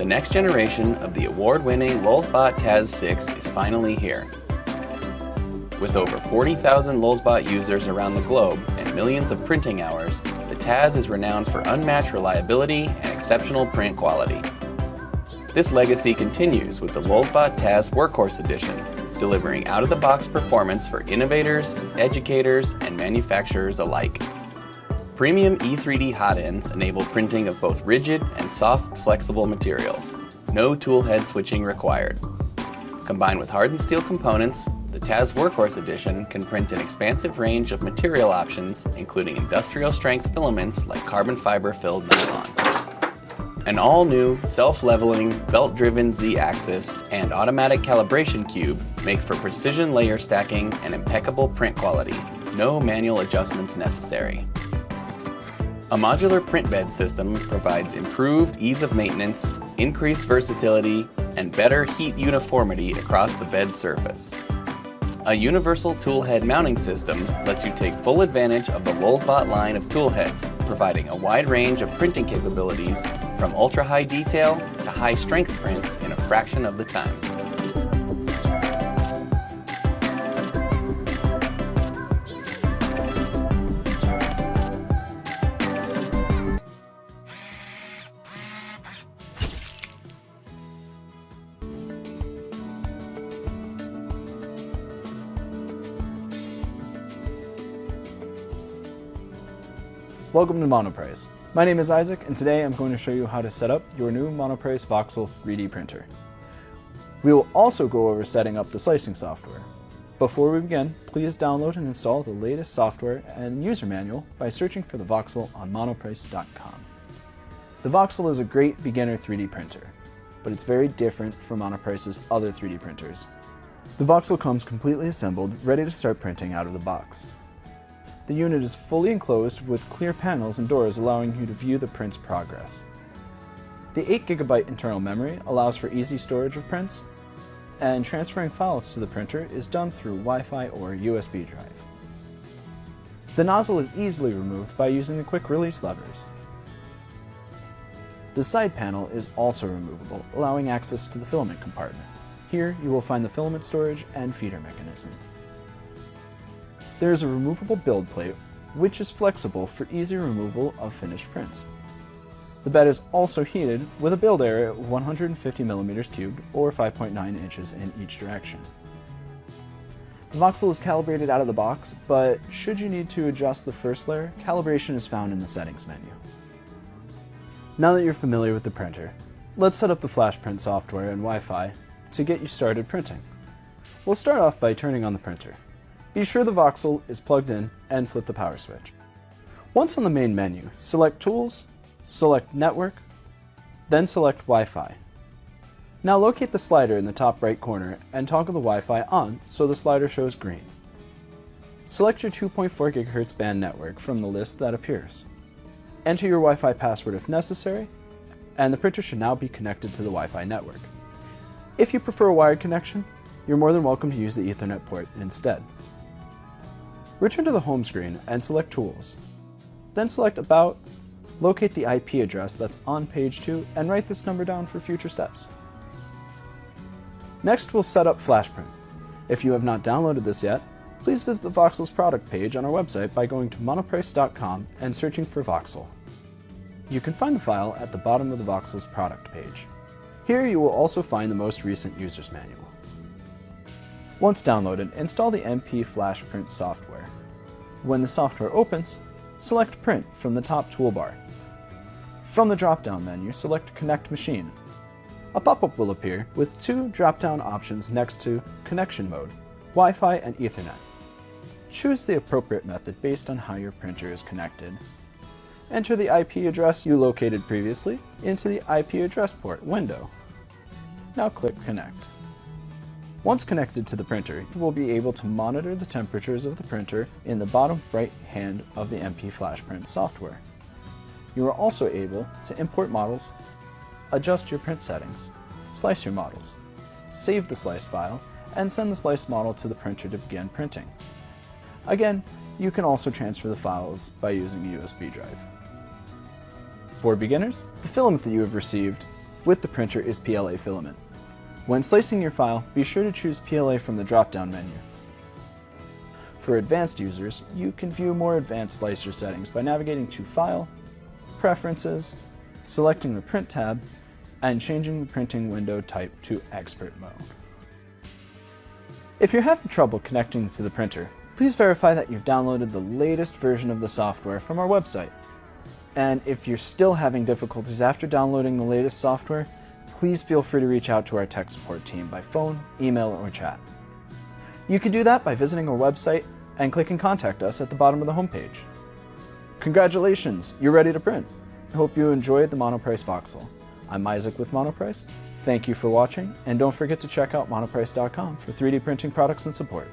The next generation of the award-winning Lulzbot Taz 6 is finally here. With over 40,000 Lulzbot users around the globe and millions of printing hours, the Taz is renowned for unmatched reliability and exceptional print quality. This legacy continues with the Lulzbot Taz Workhorse Edition, delivering out-of-the-box performance for innovators, educators, and manufacturers alike. Premium E3D hot ends enable printing of both rigid and soft, flexible materials. No tool head switching required. Combined with hardened steel components, the Taz Workhorse Edition can print an expansive range of material options, including industrial-strength filaments like carbon fiber-filled nylon. An all-new, self-leveling, belt-driven Z-axis and automatic calibration cube make for precision layer stacking and impeccable print quality. No manual adjustments necessary. A modular print bed system provides improved ease of maintenance, increased versatility, and better heat uniformity across the bed surface. A universal tool head mounting system lets you take full advantage of the Lulzbot line of tool heads, providing a wide range of printing capabilities from ultra-high detail to high-strength prints in a fraction of the time. Welcome to Monoprice. My name is Isaac, and today I'm going to show you how to set up your new Monoprice Voxel 3D printer. We will also go over setting up the slicing software. Before we begin, please download and install the latest software and user manual by searching for the Voxel on monoprice.com. The Voxel is a great beginner 3D printer, but it's very different from Monoprice's other 3D printers. The Voxel comes completely assembled, ready to start printing out of the box. The unit is fully enclosed with clear panels and doors allowing you to view the print's progress. The 8GB internal memory allows for easy storage of prints, and transferring files to the printer is done through Wi-Fi or USB drive. The nozzle is easily removed by using the quick release levers. The side panel is also removable, allowing access to the filament compartment. Here you will find the filament storage and feeder mechanism. There is a removable build plate, which is flexible for easy removal of finished prints. The bed is also heated with a build area of 150 mm cubed or 5.9 inches in each direction. The Voxel is calibrated out of the box, but should you need to adjust the first layer, calibration is found in the settings menu. Now that you're familiar with the printer, let's set up the flash print software and Wi-Fi to get you started printing. We'll start off by turning on the printer. Be sure the Voxel is plugged in and flip the power switch. Once on the main menu, select Tools, select Network, then select Wi-Fi. Now locate the slider in the top right corner and toggle the Wi-Fi on so the slider shows green. Select your 2.4 GHz band network from the list that appears. Enter your Wi-Fi password if necessary, and the printer should now be connected to the Wi-Fi network. If you prefer a wired connection, you're more than welcome to use the Ethernet port instead. Return to the home screen and select Tools. Then select About, locate the IP address that's on page 2, and write this number down for future steps. Next, we'll set up FlashPrint. If you have not downloaded this yet, please visit the Voxel's product page on our website by going to monoprice.com and searching for Voxel. You can find the file at the bottom of the Voxel's product page. Here you will also find the most recent user's manual. Once downloaded, install the MP Flash Print software. When the software opens, select Print from the top toolbar. From the drop-down menu, select Connect Machine. A pop-up will appear with two drop-down options next to Connection Mode, Wi-Fi and Ethernet. Choose the appropriate method based on how your printer is connected. Enter the IP address you located previously into the IP address port window. Now click Connect. Once connected to the printer, you will be able to monitor the temperatures of the printer in the bottom right hand of the MP Flash Print software. You are also able to import models, adjust your print settings, slice your models, save the sliced file, and send the sliced model to the printer to begin printing. Again, you can also transfer the files by using a USB drive. For beginners, the filament that you have received with the printer is PLA filament. When slicing your file, be sure to choose PLA from the drop-down menu. For advanced users, you can view more advanced slicer settings by navigating to File, Preferences, selecting the Print tab, and changing the printing window type to Expert mode. If you're having trouble connecting to the printer, please verify that you've downloaded the latest version of the software from our website. And if you're still having difficulties after downloading the latest software, please feel free to reach out to our tech support team by phone, email, or chat. You can do that by visiting our website and clicking Contact Us at the bottom of the homepage. Congratulations, you're ready to print. I hope you enjoyed the Monoprice Voxel. I'm Isaac with Monoprice. Thank you for watching, and don't forget to check out monoprice.com for 3D printing products and support.